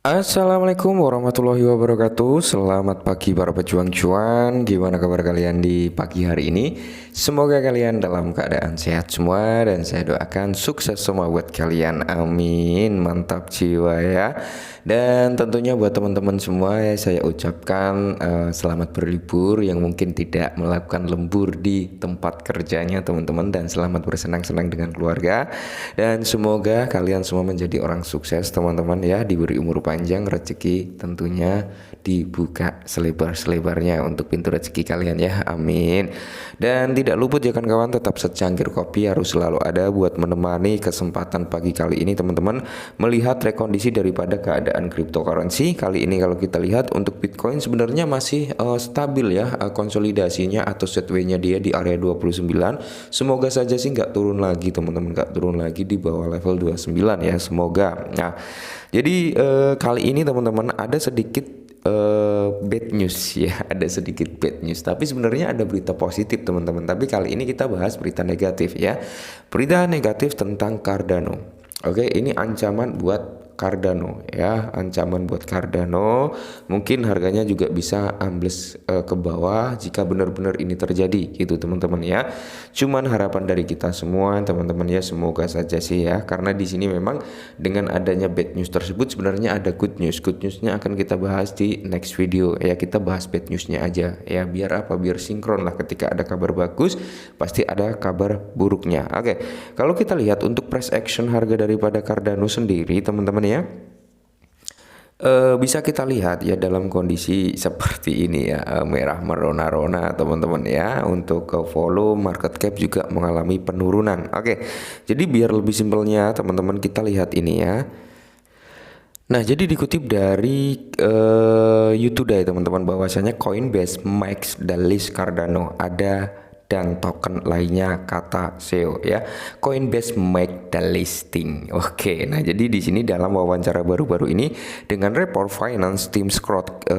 Assalamualaikum warahmatullahi wabarakatuh. Selamat pagi para pejuang cuan. Gimana kabar kalian di pagi hari ini? Semoga kalian dalam keadaan sehat semua dan saya doakan sukses semua buat kalian. Amin. Mantap jiwa ya. Dan tentunya buat teman-teman semua ya saya ucapkan selamat berlibur yang mungkin tidak melakukan lembur di tempat kerjanya teman-teman, dan selamat bersenang-senang dengan keluarga. Dan semoga kalian semua menjadi orang sukses teman-teman ya, diberi umur panjang, rezeki tentunya dibuka selebar-selebarnya untuk pintu rezeki kalian ya, amin. Dan tidak luput ya kawan-kawan, tetap secangkir kopi harus selalu ada buat menemani kesempatan pagi kali ini teman-teman, melihat rekondisi daripada keadaan cryptocurrency. Kali ini kalau kita lihat untuk Bitcoin sebenarnya masih stabil ya, konsolidasinya atau setway-nya dia di area 29. Semoga saja sih nggak turun lagi teman-teman, nggak turun lagi di bawah level 29 ya, semoga. Nah, jadi kali ini teman-teman ada sedikit bad news ya, ada sedikit bad news. Tapi sebenarnya ada berita positif teman-teman. Tapi kali ini kita bahas berita negatif ya. Berita negatif tentang Cardano. Oke, ini ancaman buat Cardano ya, ancaman buat Cardano. Mungkin harganya juga bisa ambles ke bawah jika benar-benar ini terjadi gitu teman-teman ya. Cuman harapan dari kita semua teman-teman ya, semoga saja sih ya, karena di sini memang dengan adanya bad news tersebut sebenarnya ada good news. Good newsnya akan kita bahas di next video ya. Kita bahas bad newsnya aja ya, biar apa, biar sinkron lah. Ketika ada kabar bagus pasti ada kabar buruknya. Oke, kalau kita lihat untuk price action harga daripada Cardano sendiri teman-teman ya, bisa kita lihat ya dalam kondisi seperti ini ya, merah merona-rona teman-teman ya. Untuk ke volume, market cap juga mengalami penurunan. Oke, jadi biar lebih simpelnya teman-teman kita lihat ini ya. Nah, jadi dikutip dari YouTube ya teman-teman, bahwasanya Coinbase Max the list Cardano ada dan token lainnya kata SEO ya. Coinbase make the listing. Oke, nah jadi di sini dalam wawancara baru-baru ini dengan report finance tim Scott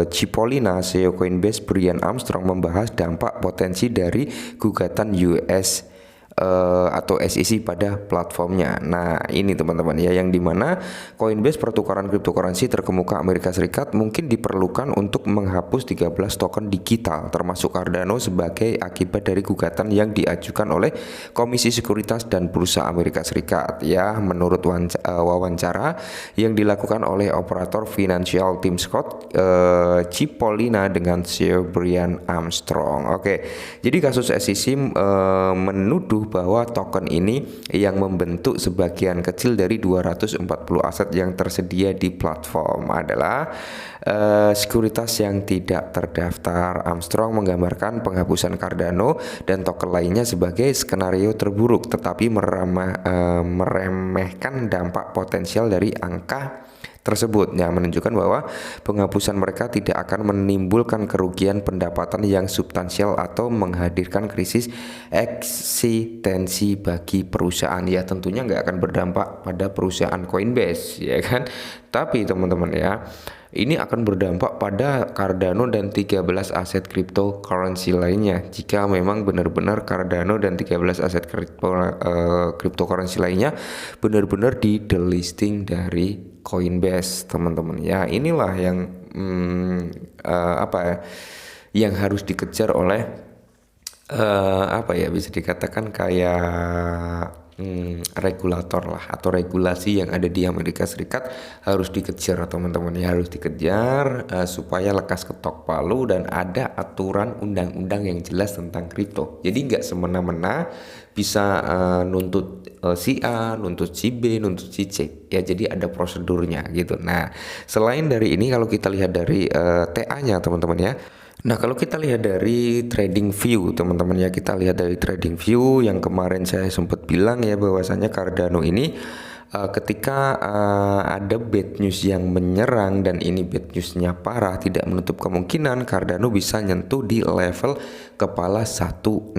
Cipollina, CEO Coinbase Brian Armstrong membahas dampak potensi dari gugatan US atau SEC pada platformnya. Nah, ini teman-teman ya, yang dimana Coinbase, pertukaran cryptocurrency terkemuka Amerika Serikat, mungkin diperlukan untuk menghapus 13 token digital termasuk Cardano sebagai akibat dari gugatan yang diajukan oleh Komisi Sekuritas dan Bursa Amerika Serikat ya, menurut wawancara yang dilakukan oleh operator financial Tim Scott Cipollina dengan CEO Brian Armstrong. Oke, jadi kasus SEC menuduh bahwa token ini yang membentuk sebagian kecil dari 240 aset yang tersedia di platform adalah sekuritas yang tidak terdaftar. Armstrong menggambarkan penghapusan Cardano dan token lainnya sebagai skenario terburuk, tetapi meremehkan dampak potensial dari angka tersebut yang menunjukkan bahwa penghapusan mereka tidak akan menimbulkan kerugian pendapatan yang substansial atau menghadirkan krisis eksistensi bagi perusahaan. Ya tentunya nggak akan berdampak pada perusahaan Coinbase ya kan, tapi teman-teman ya, ini akan berdampak pada Cardano dan 13 aset cryptocurrency lainnya. Jika memang benar-benar Cardano dan 13 aset cryptocurrency lainnya benar-benar di delisting dari Coinbase teman-teman ya. Inilah yang apa ya, yang harus dikejar oleh apa ya, bisa dikatakan kayak regulator lah, atau regulasi yang ada di Amerika Serikat harus dikejar teman-teman ya, harus dikejar supaya lekas ketok palu dan ada aturan undang-undang yang jelas tentang kripto. Jadi nggak semena-mena bisa nuntut si A, nuntut si B, nuntut si C ya, jadi ada prosedurnya gitu. Nah, selain dari ini kalau kita lihat dari TA-nya teman-teman ya. Nah, kalau kita lihat dari trading view teman-teman ya, kita lihat dari trading view yang kemarin saya sempat bilang ya, bahwasanya Cardano ini ketika ada bad news yang menyerang dan ini bad newsnya parah, tidak menutup kemungkinan Cardano bisa nyentuh di level kepala 16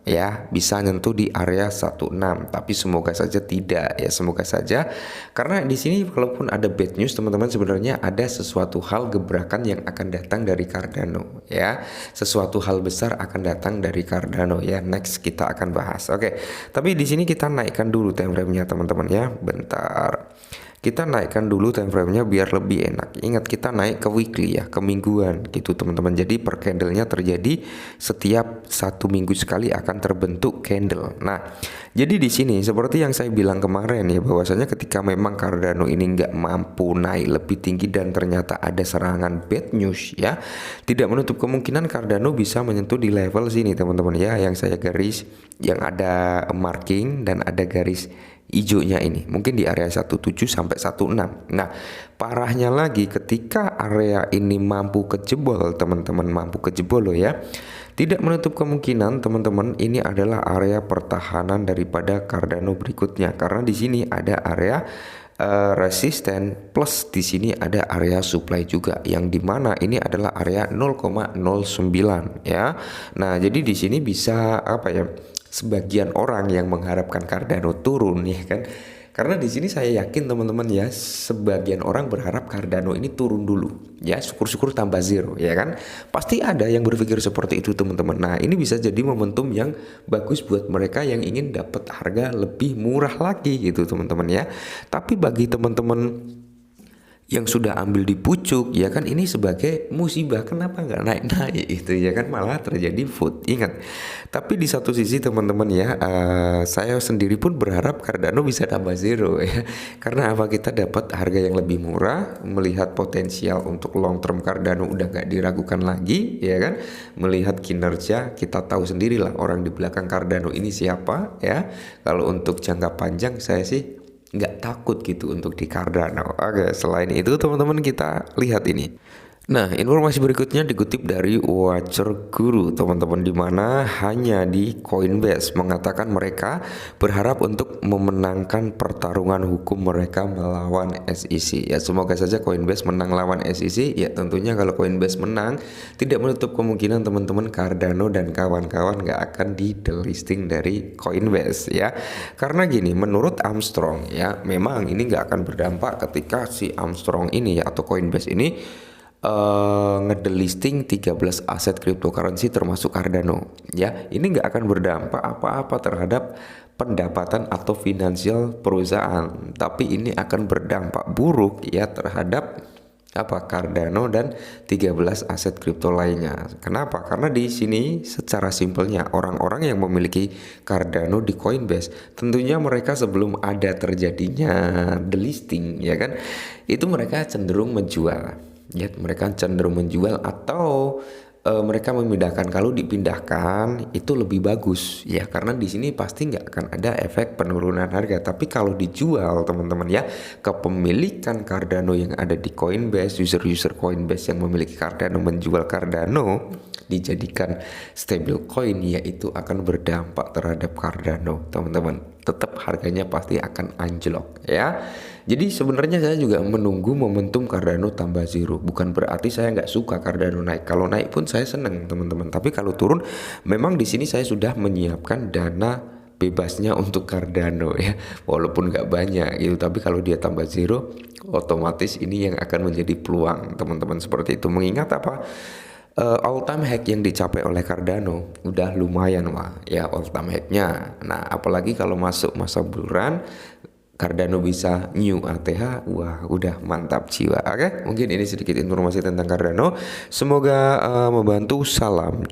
ya, bisa nyentuh di area 16, tapi semoga saja tidak ya, semoga saja, karena di sini walaupun ada bad news teman-teman, sebenarnya ada sesuatu hal gebrakan yang akan datang dari Cardano ya, sesuatu hal besar akan datang dari Cardano ya. Next kita akan bahas. Oke, tapi di sini kita naikkan dulu time frame-nya teman-teman ya, bentar. kita naikkan dulu time frame-nya biar lebih enak. Ingat, kita naik ke weekly ya, ke mingguan gitu teman-teman. Jadi per candle-nya terjadi setiap 1 minggu sekali akan terbentuk candle. Nah, jadi di sini seperti yang saya bilang kemarin ya, bahwasanya ketika memang Cardano ini nggak mampu naik lebih tinggi dan ternyata ada serangan bad news ya, tidak menutup kemungkinan Cardano bisa menyentuh di level sini teman-teman ya, yang saya garis, yang ada marking dan ada garis hijaunya ini, mungkin di area 17 sampai 16. Nah, parahnya lagi ketika area ini mampu kejebol, teman-teman, mampu kejebol loh ya. Tidak menutup kemungkinan teman-teman ini adalah area pertahanan daripada Cardano berikutnya, karena di sini ada area resisten plus di sini ada area supply juga, yang dimana ini adalah area 0,09 ya. Nah, jadi di sini bisa apa ya, sebagian orang yang mengharapkan Cardano turun ya kan, karena di sini saya yakin teman-teman ya, sebagian orang berharap Cardano ini turun dulu ya, syukur-syukur tambah zero ya kan, pasti ada yang berpikir seperti itu teman-teman. Nah, ini bisa jadi momentum yang bagus buat mereka yang ingin dapat harga lebih murah lagi gitu teman-teman ya. Tapi bagi teman-teman yang sudah ambil di pucuk ya kan, ini sebagai musibah, kenapa nggak naik-naik itu ya kan, malah terjadi food. Ingat, tapi di satu sisi teman-teman ya, saya sendiri pun berharap Cardano bisa tambah zero ya, karena apa, kita dapat harga yang lebih murah, melihat potensial untuk long term Cardano udah nggak diragukan lagi ya kan, melihat kinerja kita tahu sendirilah orang di belakang Cardano ini siapa ya. Kalau untuk jangka panjang saya sih nggak takut gitu untuk di Cardano. Oke, selain itu teman-teman kita lihat ini. Nah, informasi berikutnya dikutip dari Watcher Guru teman-teman, dimana hanya di Coinbase mengatakan mereka berharap untuk memenangkan pertarungan hukum mereka melawan SEC. Ya, semoga saja Coinbase menang lawan SEC. Ya, tentunya kalau Coinbase menang, tidak menutup kemungkinan teman-teman Cardano dan kawan-kawan nggak akan di delisting dari Coinbase ya. Karena gini, menurut Armstrong ya, memang ini nggak akan berdampak ketika si Armstrong ini ya, atau Coinbase ini ngedelisting 13 aset cryptocurrency termasuk Cardano ya. Ini nggak akan berdampak apa-apa terhadap pendapatan atau finansial perusahaan, tapi ini akan berdampak buruk ya terhadap apa, Cardano dan 13 aset kripto lainnya. Kenapa? Karena di sini secara simpelnya orang-orang yang memiliki Cardano di Coinbase, tentunya mereka sebelum ada terjadinya delisting ya kan, itu mereka cenderung menjual. Ya, mereka cenderung menjual atau mereka memindahkan. Kalau dipindahkan itu lebih bagus ya, karena di sini pasti nggak akan ada efek penurunan harga. Tapi kalau dijual teman-teman ya, kepemilikan Cardano yang ada di Coinbase, user-user Coinbase yang memiliki Cardano menjual Cardano dijadikan stable coin, yaitu akan berdampak terhadap Cardano teman-teman. Tetap harganya pasti akan anjlok ya. Jadi sebenarnya saya juga menunggu momentum Cardano tambah zero. Bukan berarti saya nggak suka Cardano naik. Kalau naik pun saya seneng teman-teman. Tapi kalau turun, memang di sini saya sudah menyiapkan dana bebasnya untuk Cardano ya, walaupun nggak banyak gitu. Tapi kalau dia tambah zero, otomatis ini yang akan menjadi peluang teman-teman seperti itu. Mengingat apa? All time high yang dicapai oleh Cardano udah lumayan wah ya, all time high-nya. Nah, apalagi kalau masuk masa bulan Cardano bisa new ATH, wah udah mantap jiwa. Oke, mungkin ini sedikit informasi tentang Cardano. Semoga membantu. Salam.